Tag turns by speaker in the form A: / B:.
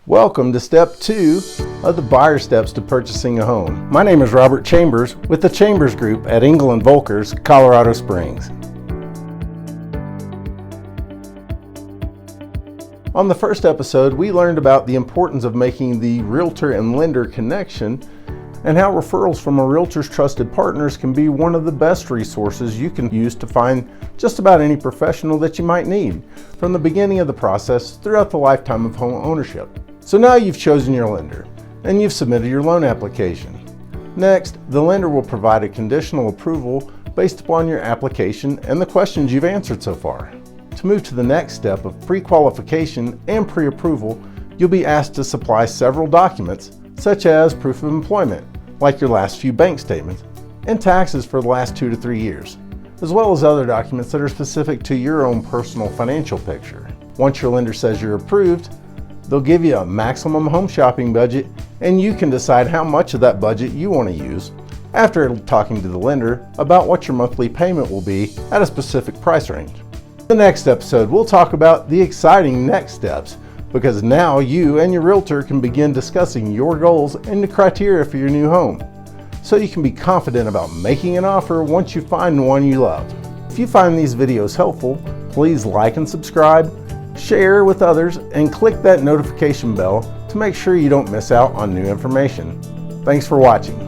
A: Welcome to step 2 of the buyer steps to purchasing a home. My name is Robert Chambers with the Chambers Group at Engel Volkers Colorado Springs. On the first episode, we learned about the importance of making the realtor and lender connection and how referrals from a realtor's trusted partners can be one of the best resources you can use to find just about any professional that you might need from the beginning of the process throughout the lifetime of home ownership. So now you've chosen your lender and you've submitted your loan application. Next, the lender will provide a conditional approval based upon your application and the questions you've answered so far. To move to the next step of pre-qualification and pre-approval, you'll be asked to supply several documents such as proof of employment, like your last few bank statements, and taxes for the last 2 to 3 years, as well as other documents that are specific to your own personal financial picture. Once your lender says you're approved, they'll give you a maximum home shopping budget, and you can decide how much of that budget you want to use after talking to the lender about what your monthly payment will be at a specific price range. In the next episode, we'll talk about the exciting next steps, because now you and your realtor can begin discussing your goals and the criteria for your new home, so you can be confident about making an offer once you find one you love. If you find these videos helpful, please like and subscribe, share with others, and click that notification bell to make sure you don't miss out on new information. Thanks for watching.